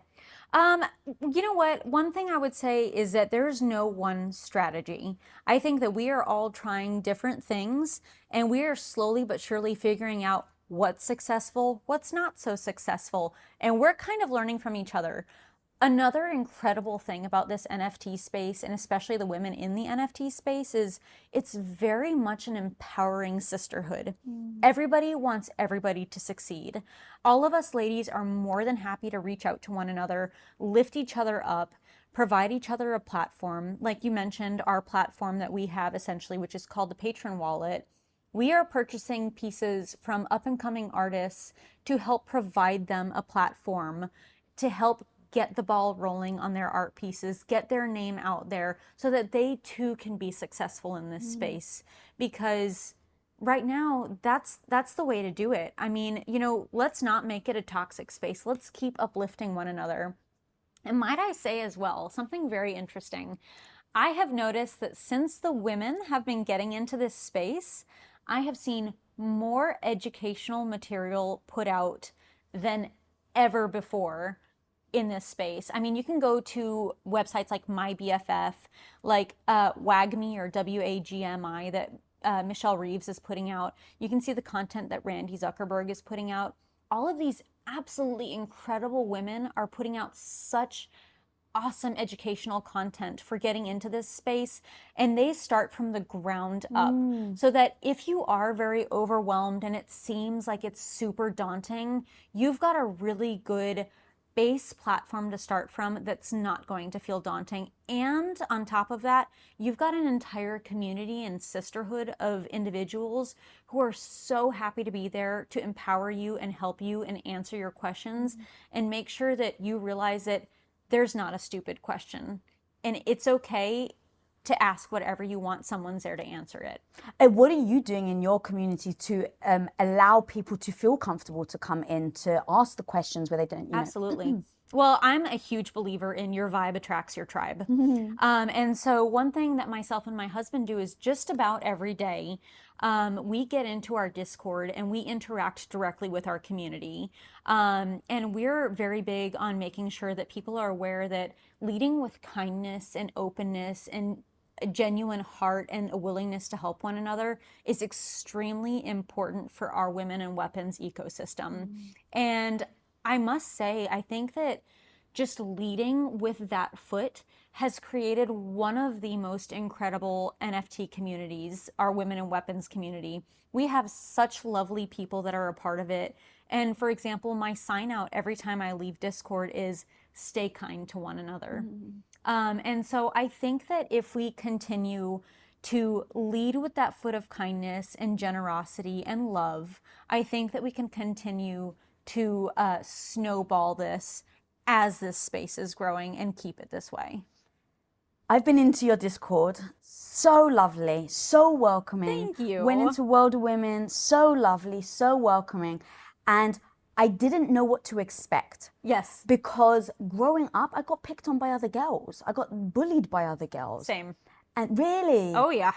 Speaker 1: You know what? One thing I would say is that there's no one strategy. I think that we are all trying different things, and we are slowly but surely figuring out what's successful, what's not so successful, and we're kind of learning from each other. Another incredible thing about this NFT space, and especially the women in the NFT space, is it's very much an empowering sisterhood. Everybody wants everybody to succeed. All of us ladies are more than happy to reach out to one another, lift each other up, provide each other a platform. Like you mentioned, our platform that we have essentially, which is called the Patron Wallet. We are purchasing pieces from up-and-coming artists to help provide them a platform, to help get the ball rolling on their art pieces, get their name out there so that they too can be successful in this space. Because right now, that's the way to do it. I mean, you know, let's not make it a toxic space. Let's keep uplifting one another. And might I say as well, something very interesting. I have noticed that since the women have been getting into this space, I have seen more educational material put out than ever before in this space. I mean, you can go to websites like My BFF, like WAGMI or WAGMI that Michelle Reeves is putting out. You can see the content that Randy Zuckerberg is putting out. All of these absolutely incredible women are putting out such awesome educational content for getting into this space, and they start from the ground up. So that if you are very overwhelmed and it seems like it's super daunting, you've got a really good base platform to start from that's not going to feel daunting. And on top of that, you've got an entire community and sisterhood of individuals who are so happy to be there to empower you and help you and answer your questions and make sure that you realize that there's not a stupid question. And it's okay to ask whatever you want. Someone's there to answer it.
Speaker 2: And what are you doing in your community to allow people to feel comfortable to come in to ask the questions where they don't, you know?
Speaker 1: Absolutely. Well, I'm a huge believer in your vibe attracts your tribe. And so one thing that myself and my husband do is just about every day, we get into our Discord and we interact directly with our community. And we're very big on making sure that people are aware that leading with kindness and openness and a genuine heart and a willingness to help one another is extremely important for our women and weapons ecosystem. And I must say, I think that just leading with that foot has created one of the most incredible NFT communities, our women and weapons community. We have such lovely people that are a part of it. And for example, my sign out every time I leave Discord is stay kind to one another. And so I think that if we continue to lead with that foot of kindness and generosity and love, I think that we can continue to snowball this as this space is growing and keep it this way.
Speaker 2: I've been into your Discord. So lovely, so welcoming.
Speaker 1: Thank you.
Speaker 2: Went into World of Women, so lovely, so welcoming. And I didn't know what to expect.
Speaker 1: Yes.
Speaker 2: Because growing up, I got picked on by other girls. I got bullied by other girls.
Speaker 1: Same.
Speaker 2: And really?
Speaker 1: Oh, yeah.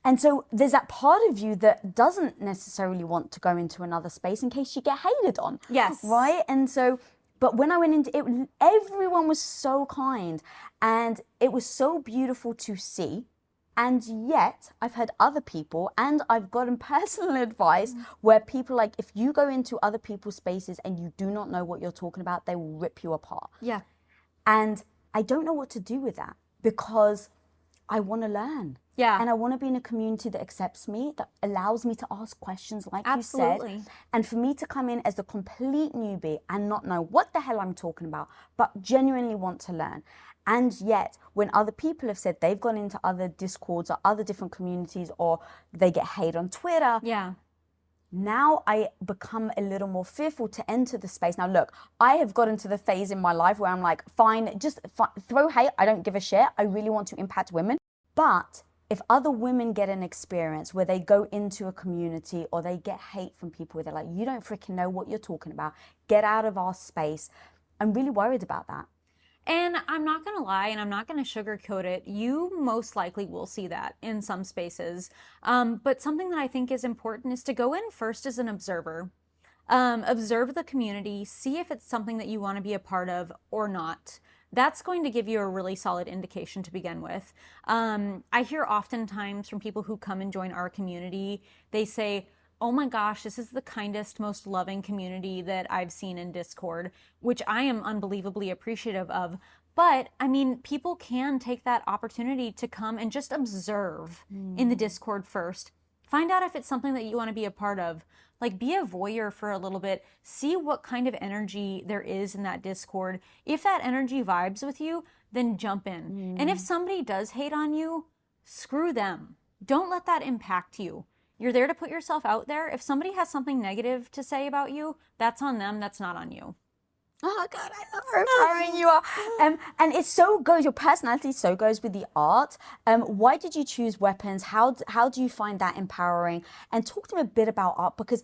Speaker 2: And so there's that part of you that doesn't necessarily want to go into another space in case you get hated on.
Speaker 1: Yes.
Speaker 2: Right? And so, but when I went into it, everyone was so kind and it was so beautiful to see. And yet I've had other people and I've gotten personal advice where people like, if you go into other people's spaces and you do not know what you're talking about, they will rip you apart.
Speaker 1: Yeah.
Speaker 2: And I don't know what to do with that because I want to learn.
Speaker 1: Yeah.
Speaker 2: And I want to be in a community that accepts me, that allows me to ask questions like
Speaker 1: Absolutely.
Speaker 2: you said. And for me to come in as a complete newbie and not know what the hell I'm talking about, but genuinely want to learn. And yet, when other people have said they've gone into other Discords or other different communities or they get hate on Twitter,
Speaker 1: yeah,
Speaker 2: now I become a little more fearful to enter the space. Now, look, I have gotten to the phase in my life where I'm like, fine, just throw hate. I don't give a shit. I really want to impact women. But if other women get an experience where they go into a community or they get hate from people where they're like, you don't freaking know what you're talking about, get out of our space, I'm really worried about that.
Speaker 1: And I'm not going to lie, and I'm not going to sugarcoat it. You most likely will see that in some spaces. But something that I think is important is to go in first as an observer. Observe the community, see if it's something that you want to be a part of or not. That's going to give you a really solid indication to begin with. I hear oftentimes from people who come and join our community, they say, oh my gosh, this is the kindest, most loving community that I've seen in Discord, which I am unbelievably appreciative of. But I mean, people can take that opportunity to come and just observe in the Discord first. Find out if it's something that you want to be a part of. Like, be a voyeur for a little bit. See what kind of energy there is in that Discord. If that energy vibes with you, then jump in. And if somebody does hate on you, screw them. Don't let that impact you. You're there to put yourself out there. If somebody has something negative to say about you, that's on them. That's not on you.
Speaker 2: Oh God, I love how empowering you are. And it so goes, your personality so goes with the art. Why did you choose weapons? How do you find that empowering? And talk to me a bit about art, because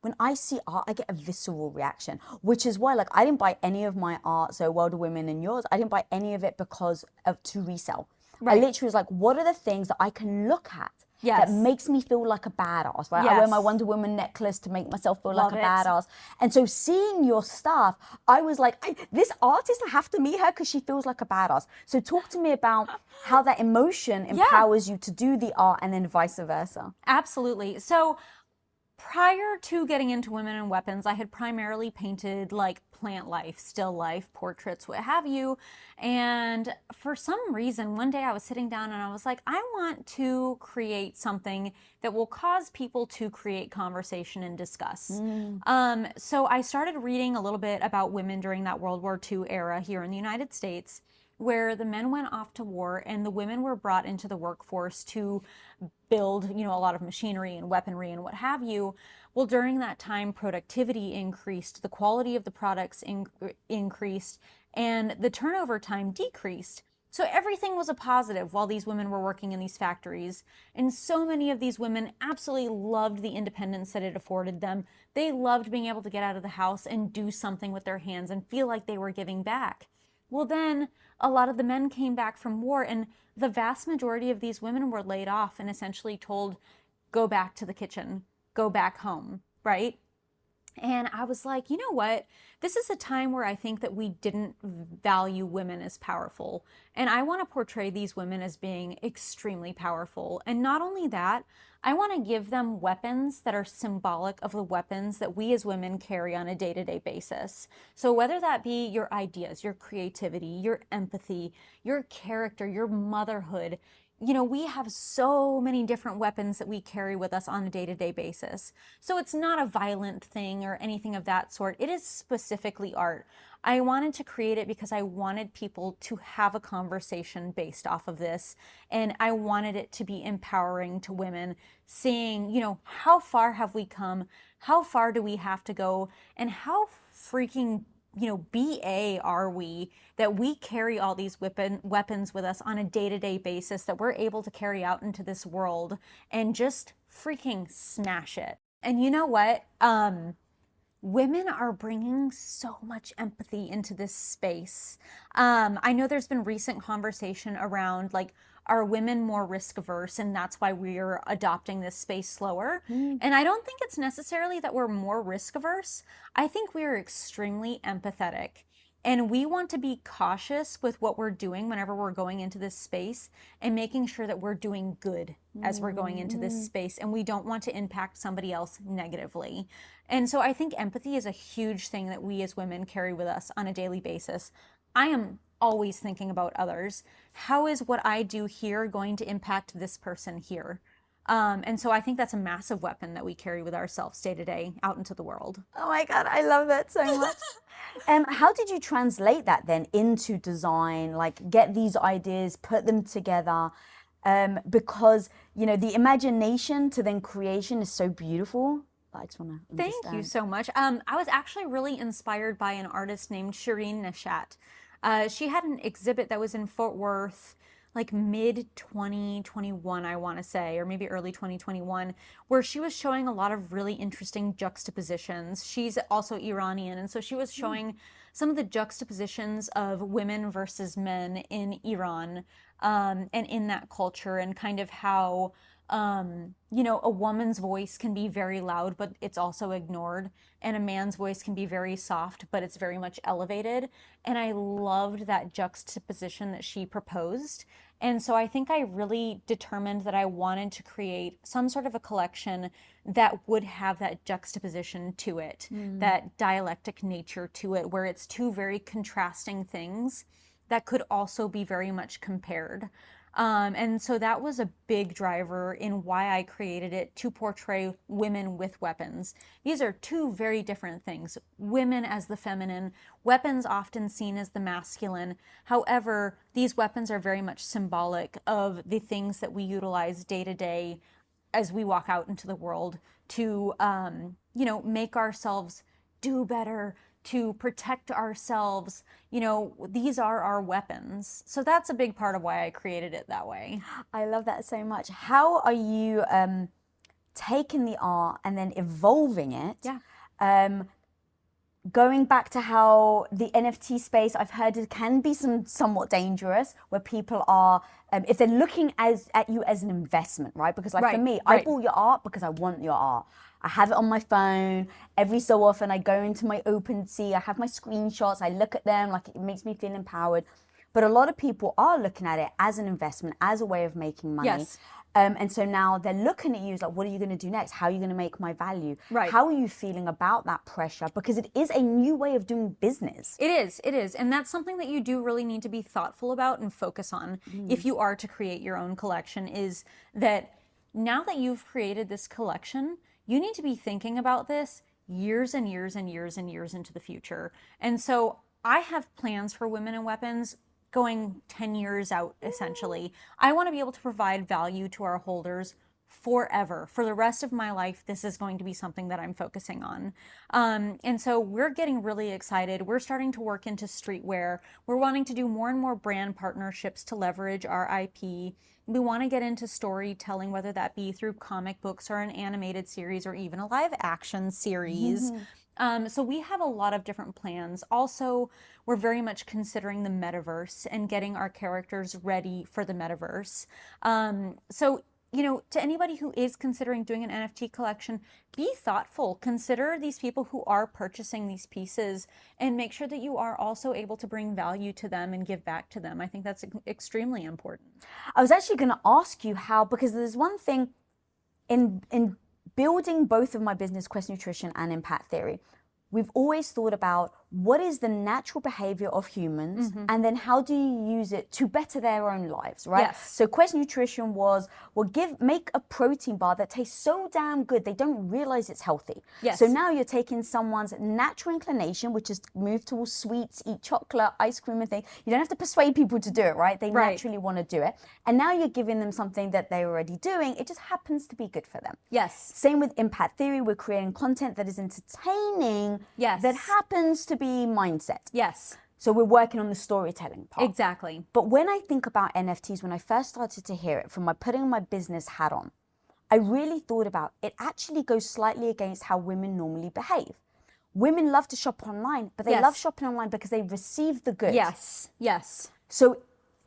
Speaker 2: when I see art, I get a visceral reaction, which is why, like, I didn't buy any of my art, so World of Women and yours, I didn't buy any of it because of to resell. Right. I literally was like, what are the things that I can look at that makes me feel like a badass, right? I wear my Wonder Woman necklace to make myself feel like a badass. And so seeing your stuff, I was like, this artist, I have to meet her because she feels like a badass. So talk to me about how that emotion empowers you to do the art, and then vice versa.
Speaker 1: Absolutely. So prior to getting into women and weapons, I had primarily painted like plant life, still life, portraits, what have you. And for some reason, one day I was sitting down and I was like, I want to create something that will cause people to create conversation and discuss. So I started reading a little bit about women during that World War II era here in the United States, where the men went off to war and the women were brought into the workforce to build, a lot of machinery and weaponry and what have you. Well, during that time, productivity increased, the quality of the products increased, and the turnover time decreased. So everything was a positive while these women were working in these factories. And so many of these women absolutely loved the independence that it afforded them. They loved being able to get out of the house and do something with their hands and feel like they were giving back. Well, then a lot of the men came back from war, and the vast majority of these women were laid off and essentially told, go back to the kitchen, go back home, right? And I was like, you know what? This is a time where I think that we didn't value women as powerful. And I want to portray these women as being extremely powerful. And not only that, I want to give them weapons that are symbolic of the weapons that we as women carry on a day-to-day basis. So whether that be your ideas, your creativity, your empathy, your character, your motherhood, we have so many different weapons that we carry with us on a day-to-day basis. So it's not a violent thing or anything of that sort. It is specifically art. I wanted to create it because I wanted people to have a conversation based off of this. And I wanted it to be empowering to women, seeing, how far have we come? How far do we have to go? And how freaking BA are we that we carry all these weapons with us on a day-to-day basis that we're able to carry out into this world and just freaking smash it. And you know what? Women are bringing so much empathy into this space. I know there's been recent conversation around, like, are women more risk averse, and that's why we're adopting this space slower. And I don't think it's necessarily that we're more risk averse. I think we're extremely empathetic, and we want to be cautious with what we're doing whenever we're going into this space and making sure that we're doing good as we're going into this space, and we don't want to impact somebody else negatively. And so I think empathy is a huge thing that we as women carry with us on a daily basis. I am always thinking about others. How is what I do here going to impact this person here? And so I think that's a massive weapon that we carry with ourselves day to day out into the world.
Speaker 2: Oh my God, I love that so much. How did you translate that then into design? Like, get these ideas, put them together? Because, the imagination to then creation is so beautiful. that. I just want to
Speaker 1: Thank you so much. I was actually really inspired by an artist named 𝘺𝗵𝗁. She had an exhibit that was in Fort Worth, like mid 2021, I want to say, or maybe early 2021, where she was showing a lot of really interesting juxtapositions. She's also Iranian, and so she was showing some of the juxtapositions of women versus men in Iran, and in that culture, and kind of how a woman's voice can be very loud, but it's also ignored. And a man's voice can be very soft, but it's very much elevated. And I loved that juxtaposition that she proposed. And so I think I really determined that I wanted to create some sort of a collection that would have that juxtaposition to it, that dialectic nature to it, where it's two very contrasting things that could also be very much compared. And so that was a big driver in why I created it, to portray women with weapons. These are two very different things. Women as the feminine, weapons often seen as the masculine. However, these weapons are very much symbolic of the things that we utilize day to day as we walk out into the world to, make ourselves do better, to protect ourselves. These are our weapons. So that's a big part of why I created it that way.
Speaker 2: I love that so much. How are you taking the art and then evolving it?
Speaker 1: Yeah.
Speaker 2: Going back to how the NFT space, I've heard it can be somewhat dangerous, where people are, if they're looking at you as an investment, right? Because for me, I bought your art because I want your art. I have it on my phone. Every so often I go into my OpenSea, I have my screenshots, I look at them, like it makes me feel empowered. But a lot of people are looking at it as an investment, as a way of making money.
Speaker 1: Yes.
Speaker 2: And so now they're looking at you as like, what are you going to do next? How are you going to make my value?
Speaker 1: Right.
Speaker 2: How are you feeling about that pressure? Because it is a new way of doing business.
Speaker 1: It is. And that's something that you do really need to be thoughtful about and focus on if you are to create your own collection, is that now that you've created this collection, you need to be thinking about this years and years and years and years into the future. And so I have plans for Women and Weapons going 10 years out, essentially. I want to be able to provide value to our holders forever. For the rest of my life, this is going to be something that I'm focusing on. And so we're getting really excited. We're starting to work into streetwear. We're wanting to do more and more brand partnerships to leverage our IP. We want to get into storytelling, whether that be through comic books or an animated series or even a live action series. So we have a lot of different plans. Also, we're very much considering the metaverse and getting our characters ready for the metaverse. So, to anybody who is considering doing an NFT collection, be thoughtful. Consider these people who are purchasing these pieces and make sure that you are also able to bring value to them and give back to them. I think that's extremely important.
Speaker 2: I was actually going to ask you how, because there's one thing in building both of my business, Quest Nutrition and Impact Theory, we've always thought about what is the natural behavior of humans, and then how do you use it to better their own lives, right?
Speaker 1: Yes.
Speaker 2: So Quest Nutrition was, make a protein bar that tastes so damn good they don't realize it's healthy.
Speaker 1: Yes.
Speaker 2: So now you're taking someone's natural inclination, which is move towards sweets, eat chocolate, ice cream and things. You don't have to persuade people to do it, right? They naturally want to do it. And now you're giving them something that they're already doing. It just happens to be good for them.
Speaker 1: Yes.
Speaker 2: Same with Impact Theory. We're creating content that is entertaining, that happens to be mindset.
Speaker 1: Yes.
Speaker 2: So we're working on the storytelling part.
Speaker 1: Exactly.
Speaker 2: But when I think about NFTs, when I first started to hear it, from my putting my business hat on, I really thought about it actually goes slightly against how women normally behave. Women love to shop online, but they love shopping online because they receive the goods.
Speaker 1: Yes. Yes.
Speaker 2: So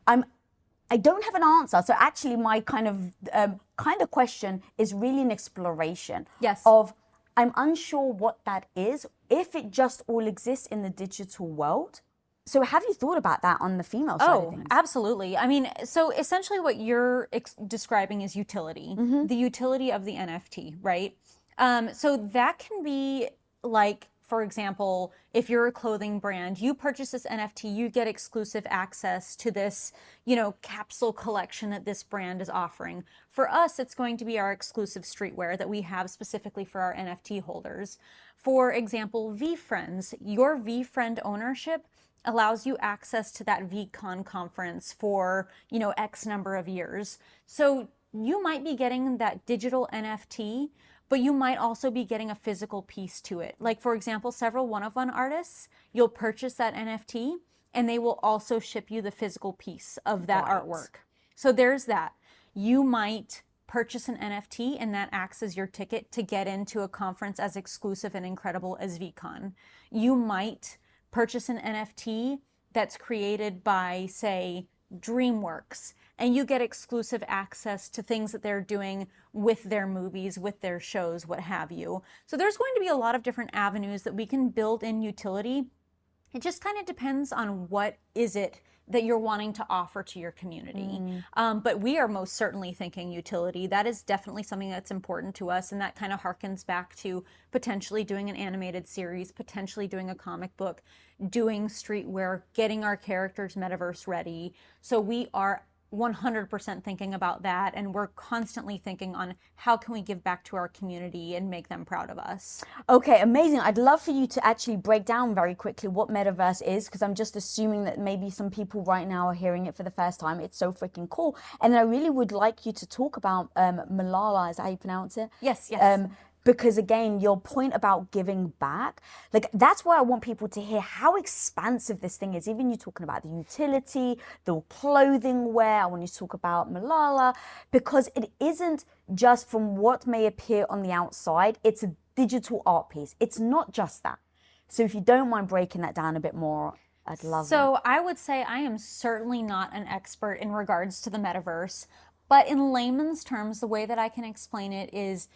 Speaker 2: I don't have an answer. So actually my kind of question is really an exploration of, I'm unsure what that is, if it just all exists in the digital world. So have you thought about that on the female side of things?
Speaker 1: Absolutely. I mean, so essentially what you're describing is utility, the utility of the NFT, right? So that can be like, for example, if you're a clothing brand, you purchase this NFT, you get exclusive access to this, capsule collection that this brand is offering. For us, it's going to be our exclusive streetwear that we have specifically for our NFT holders. For example, VFriends, your VFriend ownership allows you access to that VCon conference for, X number of years. So you might be getting that digital NFT, but you might also be getting a physical piece to it. Like, for example, several one-of-one artists, you'll purchase that NFT and they will also ship you the physical piece of that artwork. So there's that. You might purchase an NFT and that acts as your ticket to get into a conference as exclusive and incredible as VCon. You might purchase an NFT that's created by, say, DreamWorks, and you get exclusive access to things that they're doing with their movies, with their shows, what have you. So there's going to be a lot of different avenues that we can build in utility. It just kind of depends on what is it that you're wanting to offer to your community. But we are most certainly thinking utility. That is definitely something that's important to us, and that kind of harkens back to potentially doing an animated series, potentially doing a comic book, doing streetwear, getting our characters metaverse ready. So we are 100% thinking about that, and we're constantly thinking on how can we give back to our community and make them proud of us.
Speaker 2: Okay, amazing. I'd love for you to actually break down very quickly what metaverse is, because I'm just assuming that maybe some people right now are hearing it for the first time. It's so freaking cool. And I really would like you to talk about Malala, is that how you pronounce it?
Speaker 1: Yes, yes.
Speaker 2: Because again, your point about giving back, like that's why I want people to hear how expansive this thing is. Even you talking about the utility, the clothing wear, I want you to talk about Malala, because it isn't just from what may appear on the outside, it's a digital art piece. It's not just that. So if you don't mind breaking that down a bit more, I'd love it.
Speaker 1: So I would say I am certainly not an expert in regards to the metaverse. But in layman's terms, the way that I can explain it is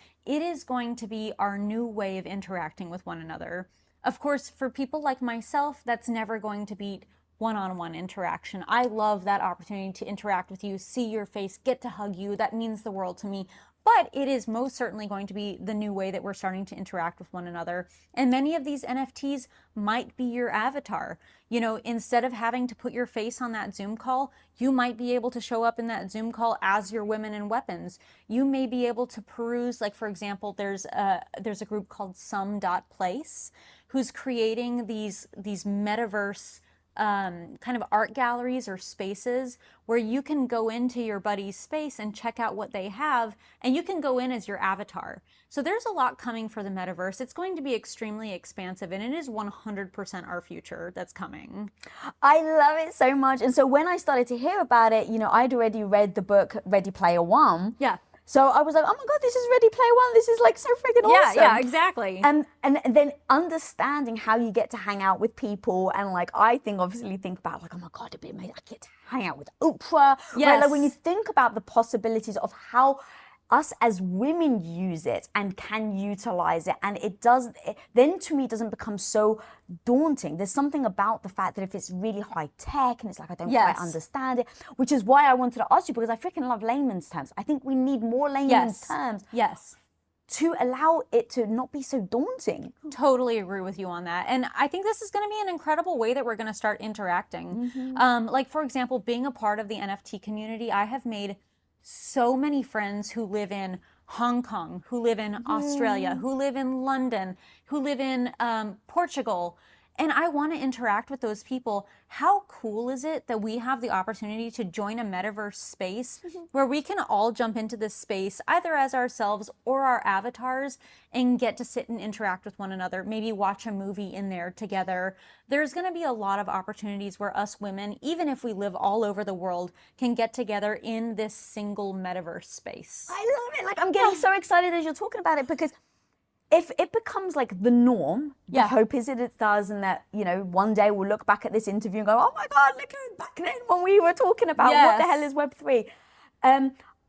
Speaker 1: going to be our new way of interacting with one another. Of course, for people like myself, that's never going to beat one-on-one interaction. I love that opportunity to interact with you, see your face, get to hug you. That means the world to me. But it is most certainly going to be the new way that we're starting to interact with one another. And many of these NFTs might be your avatar. You know, instead of having to put your face on that Zoom call, you might be able to show up in that Zoom call as your women in weapons. You may be able to peruse, like for example, there's a group called 𝘀𝗶𝗵𝘁 who's creating these metaverse kind of art galleries or spaces where you can go into your buddy's space and check out what they have, and you can go in as your avatar. So there's a lot coming for the metaverse. It's going to be extremely expansive, and it is 100% our future that's coming.
Speaker 2: I love it so much. And so when I started to hear about it, you know, I'd already read the book Ready Player One.
Speaker 1: Yeah.
Speaker 2: So I was like, oh my God, this is Ready Player One. This is like so freaking awesome.
Speaker 1: Yeah, exactly.
Speaker 2: And then understanding how you get to hang out with people. And like, I obviously think about like, oh my God, it'd be amazing. I get to hang out with Oprah.
Speaker 1: Yes.
Speaker 2: Right? Like when you think about the possibilities of how us as women use it and can utilize it, and then to me it doesn't become so daunting. There's something about the fact that if it's really high tech and it's like I don't quite understand it, which is why I wanted to ask you, because I freaking love layman's terms. I think we need more layman's terms.
Speaker 1: Yes.
Speaker 2: To allow it to not be so daunting.
Speaker 1: Totally agree with you on that. And I think this is going to be an incredible way that we're going to start interacting. Like for example, being a part of the NFT community, I have made so many friends who live in Hong Kong, who live in Australia, who live in London, who live in Portugal. And I want to interact with those people. How cool is it that we have the opportunity to join a metaverse space where we can all jump into this space, either as ourselves or our avatars, and get to sit and interact with one another, maybe watch a movie in there together. There's going to be a lot of opportunities where us women, even if we live all over the world, can get together in this single metaverse space.
Speaker 2: I love it. Like, I'm getting so excited as you're talking about it, because if it becomes like the norm, the hope is that it does, and that, you know, one day we'll look back at this interview and go, oh my God, look at back then when we were talking about what the hell is Web3.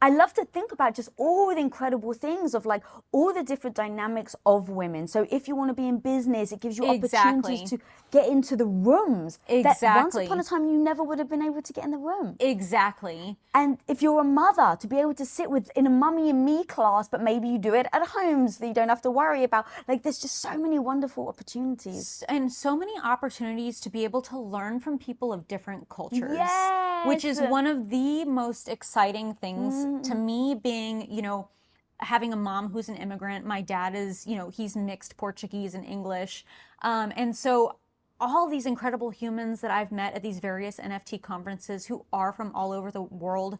Speaker 2: I love to think about just all the incredible things of like all the different dynamics of women. So if you want to be in business, it gives you opportunities to get into the rooms that once upon a time you never would have been able to get in the room.
Speaker 1: Exactly.
Speaker 2: And if you're a mother, to be able to sit in a mummy and me class, but maybe you do it at home so that you don't have to worry about, like, there's just so many wonderful opportunities.
Speaker 1: And so many opportunities to be able to learn from people of different cultures.
Speaker 2: Yes.
Speaker 1: Which is one of the most exciting things to me, being, you know, having a mom who's an immigrant. My dad is, you know, he's mixed Portuguese and English. And so all these incredible humans that I've met at these various NFT conferences who are from all over the world,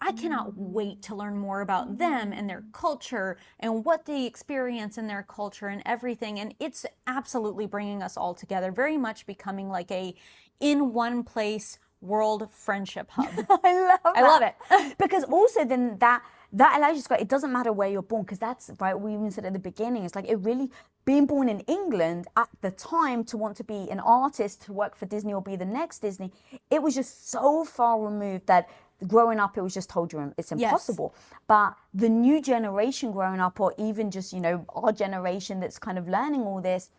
Speaker 1: I cannot wait to learn more about them and their culture and what they experience in their culture and everything. And it's absolutely bringing us all together, very much becoming like a in one place world friendship hub.
Speaker 2: I
Speaker 1: love it.
Speaker 2: Because also then that allows you to go, it doesn't matter where you're born, because that's right, we even said at the beginning, it's like it really, being born in England at the time to want to be an artist, to work for Disney or be the next Disney, it was just so far removed that growing up it was just told you it's impossible. Yes. But the new generation growing up, or even just, you know, our generation that's kind of learning all this,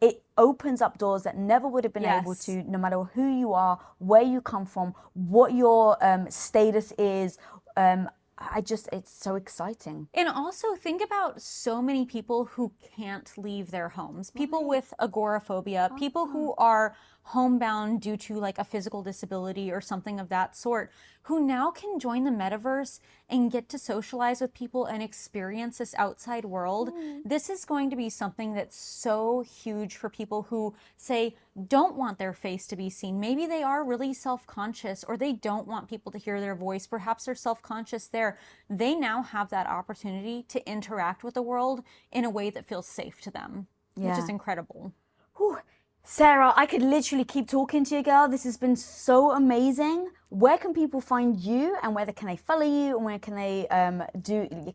Speaker 2: it opens up doors that never would have been able to, no matter who you are, where you come from, what your status is. It's so exciting.
Speaker 1: And also think about so many people who can't leave their homes. People with agoraphobia, people who are homebound due to like a physical disability or something of that sort, who now can join the metaverse and get to socialize with people and experience this outside world. This is going to be something that's so huge for people who say don't want their face to be seen. Maybe they are really self-conscious, or they don't want people to hear their voice. Perhaps they're self-conscious there. They now have that opportunity to interact with the world in a way that feels safe to them, which is incredible.
Speaker 2: Whew. Sarah, I could literally keep talking to you, girl. This has been so amazing. Where can people find you, and where can they follow you, and where can they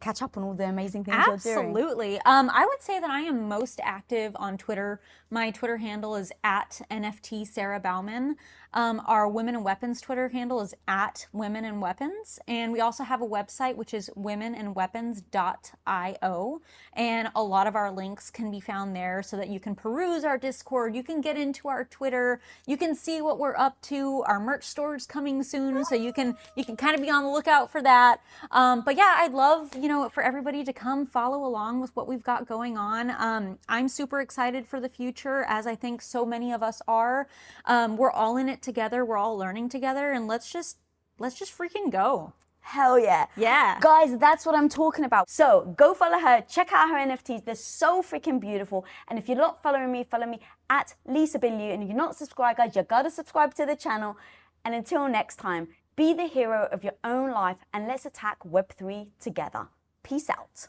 Speaker 2: catch up on all the amazing things you're doing?
Speaker 1: Absolutely. I would say that I am most active on Twitter. My Twitter handle is @NFT Sara Baumann. Our Women and Weapons Twitter handle is @Women and Weapons. And we also have a website, which is womenandweapons.io. And a lot of our links can be found there so that you can peruse our Discord. You can get into our Twitter. You can see what we're up to. Our merch store is coming soon, so you can kind of be on the lookout for that. But yeah, I'd love, you know, for everybody to come follow along with what we've got going on. I'm super excited for the future, as I think so many of us are. We're all in it together. We're all learning together, and let's just freaking go.
Speaker 2: Hell yeah.
Speaker 1: Yeah.
Speaker 2: Guys, that's what I'm talking about. So go follow her, check out her NFTs. They're so freaking beautiful. And if you're not following me, follow me @𝘆cie𝘂𝗿𝗵𝘁. And if you're not subscribed, guys, you gotta subscribe to the channel. And until next time, be the hero of your own life, and let's attack Web3 together. Peace out.